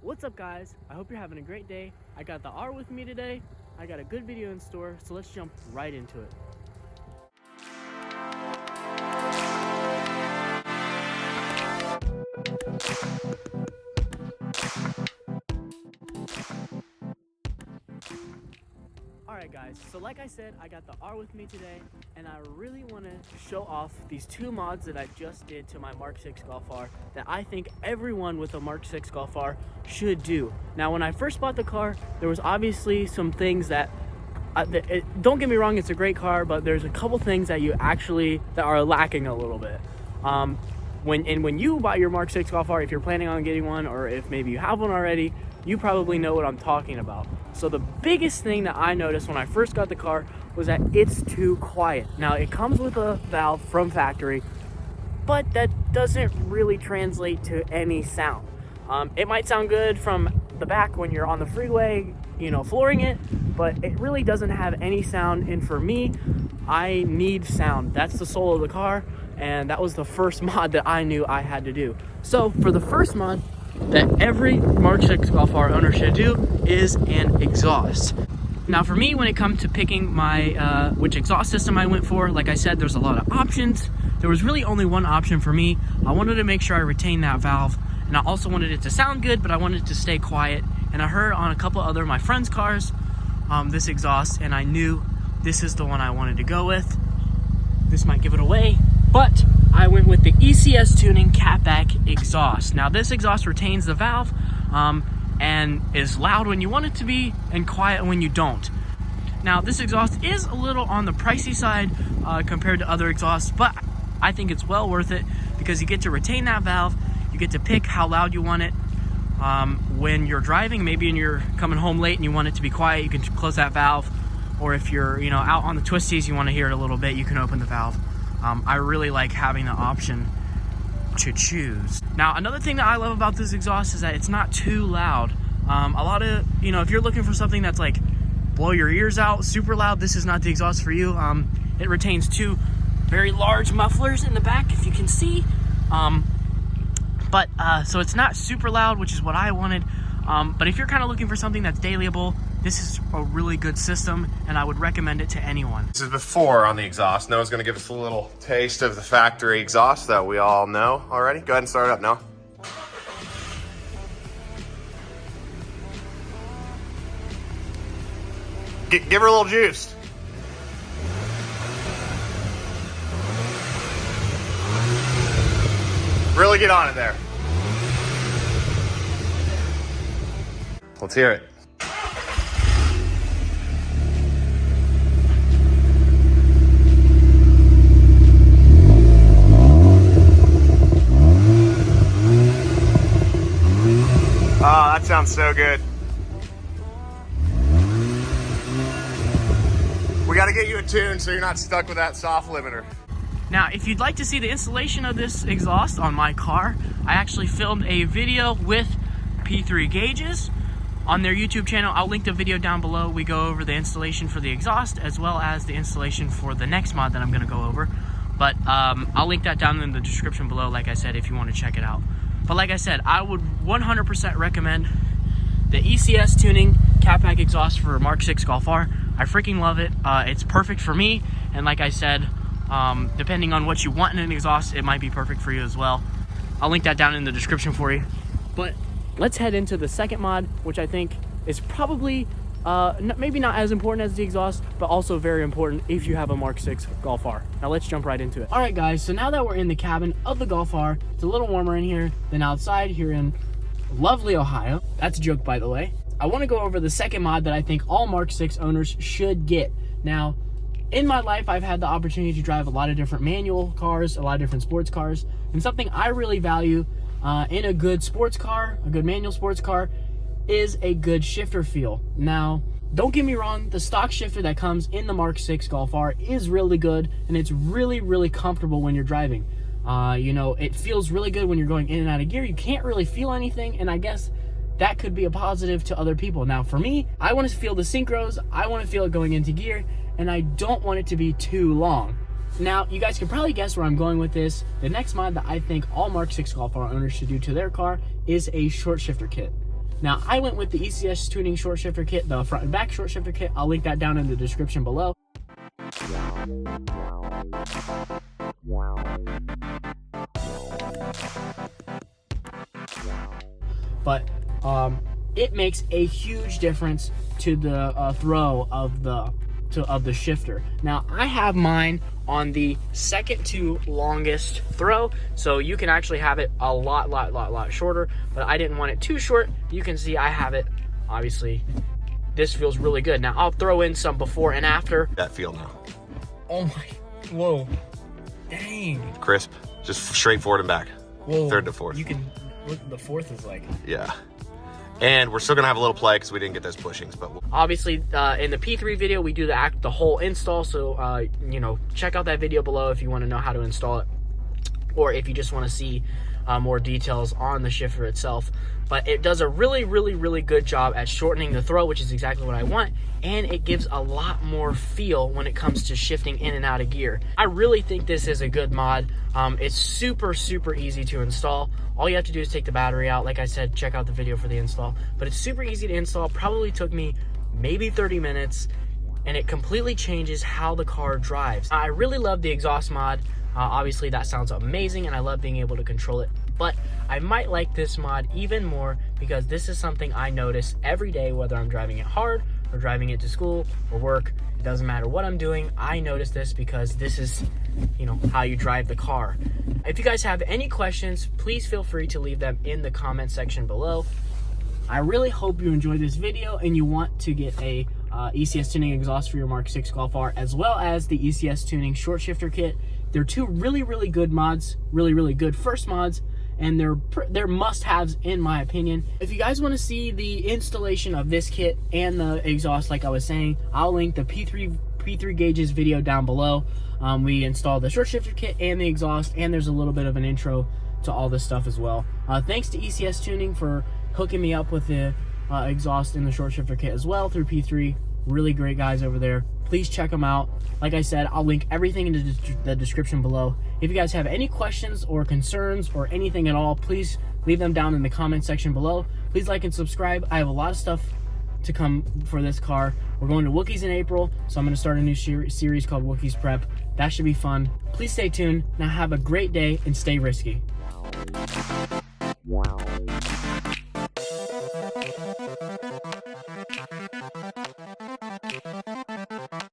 What's up guys? I hope you're having a great day. I got the R with me today. I got a good video in store, so let's jump right into it. Alright guys, so like I said, I got the R with me today, and I really want to show off these two mods that I just did to my Mark 6 Golf R that I think everyone with a Mark 6 Golf R should do. Now when I first bought the car, there was obviously some things that, don't get me wrong, it's a great car, but there's a couple things that that are lacking a little bit. When you buy your Mark 6 Golf R, if you're planning on getting one, or if maybe you have one already, you probably know what I'm talking about. So the biggest thing that I noticed when I first got the car was that it's too quiet. Now it comes with a valve from factory, but that doesn't really translate to any sound. It might sound good from the back when you're on the freeway, flooring it, but it really doesn't have any sound. And for me, I need sound. That's the soul of the car, and that was the first mod that I knew I had to do. So for the first mod that every Mark 6 Golf R owner should do is an exhaust. Now for me, when it comes to picking my which exhaust system I went for, like I said, there's a lot of options. There was really only one option for me. I wanted to make sure I retained that valve, and I also wanted it to sound good, but I wanted it to stay quiet. And I heard on a couple other of my friends' cars this exhaust, and I knew this is the one I wanted to go with. This might give it away, but I went with the ECS Tuning catback exhaust. Now this exhaust retains the valve and is loud when you want it to be and quiet when you don't. Now this exhaust is a little on the pricey side compared to other exhausts, but I think it's well worth it because you get to retain that valve. You get to pick how loud you want it. When you're driving, maybe you're coming home late and you want it to be quiet, you can close that valve. Or if you're out on the twisties, you want to hear it a little bit, you can open the valve. I really like having the option to choose. Now, another thing that I love about this exhaust is that it's not too loud. A lot of, if you're looking for something that's like blow your ears out, super loud, this is not the exhaust for you. It retains two very large mufflers in the back, if you can see. So it's not super loud, which is what I wanted. But if you're kind of looking for something that's dailyable, this is a really good system, and I would recommend it to anyone. This is before on the exhaust. Noah's gonna give us a little taste of the factory exhaust that we all know already. Go ahead and start it up, Noah. Give her a little juice. Really get on it there. Let's hear it. Oh, that sounds so good. We got to get you a tune so you're not stuck with that soft limiter. Now, if you'd like to see the installation of this exhaust on my car, I actually filmed a video with P3 gauges on their YouTube channel. I'll link the video down below. We go over the installation for the exhaust as well as the installation for the next mod that I'm going to go over. But I'll link that down in the description below, like I said, if you want to check it out. But like I said, I would 100% recommend the ECS Tuning catback exhaust for Mark 6 Golf R. I freaking love it. It's perfect for me. And like I said, depending on what you want in an exhaust, it might be perfect for you as well. I'll link that down in the description for you. But let's head into the second mod, which I think is probably maybe not as important as the exhaust, but also very important if you have a Mark 6 Golf R. Now let's jump right into it. All right guys, so now that we're in the cabin of the Golf R, it's a little warmer in here than outside here in lovely Ohio. That's a joke, by the way. I want to go over the second mod that I think all Mark 6 owners should get. Now, in my life, I've had the opportunity to drive a lot of different manual cars, a lot of different sports cars, and something I really value in a good sports car, a good manual sports car, is a good shifter feel. Now, don't get me wrong, the stock shifter that comes in the Mark 6 Golf R is really good, and it's really, really comfortable when you're driving. It feels really good when you're going in and out of gear. You can't really feel anything, and I guess that could be a positive to other people. Now, for me, I want to feel the synchros, I want to feel it going into gear, and I don't want it to be too long. Now, you guys can probably guess where I'm going with this. The next mod that I think all Mark 6 Golf R owners should do to their car is a short shifter kit. Now, I went with the ECS Tuning short shifter kit, the front and back short shifter kit. I'll link that down in the description below. But it makes a huge difference to the throw of the shifter. Now, I have mine on the second to longest throw, so you can actually have it a lot shorter, but I didn't want it too short. You can see I have it, obviously. This feels really good. Now, I'll throw in some before and after. That feel now. Oh my, whoa, dang. Crisp, just straight forward and back. Whoa. Third to fourth. You can, the fourth is like. Yeah. And we're still gonna have a little play because we didn't get those bushings, but obviously in the P3 video we do the whole install, so you know, check out that video below if you want to know how to install it, or if you just want to see more details on the shifter itself. But it does a really good job at shortening the throw, which is exactly what I want, and it gives a lot more feel when it comes to shifting in and out of gear. I really think this is a good mod. It's super easy to install. All you have to do is take the battery out. Like I said, check out the video for the install, but it's super easy to install. Probably took me maybe 30 minutes, and it completely changes how the car drives. I really love the exhaust mod. Obviously that sounds amazing, and I love being able to control it, but I might like this mod even more because this is something I notice every day, whether I'm driving it hard or driving it to school or work. It doesn't matter what I'm doing, I notice this because this is, you know, how you drive the car. If you guys have any questions, please feel free to leave them in the comment section below. I really hope you enjoyed this video and you want to get a ECS tuning exhaust for your Mark 6 Golf R, as well as the ECS tuning short shifter kit. They're two really good mods, really good first mods, and they're must-haves in my opinion. If you guys want to see the installation of this kit and the exhaust, like I was saying, I'll link the P3 gauges video down below. We installed the short shifter kit and the exhaust, and there's a little bit of an intro to all this stuff as well. Thanks to ECS Tuning for hooking me up with the exhaust and the short shifter kit as well through P3. Really great guys over there. Please check them out. Like I said, I'll link everything in the description below. If you guys have any questions or concerns or anything at all, please leave them down in the comment section below. Please like and subscribe. I have a lot of stuff to come for this car. We're going to Wookiees in April, so I'm going to start a new series called Wookiees Prep. That should be fun. Please stay tuned. Now have a great day and stay risky. Wow.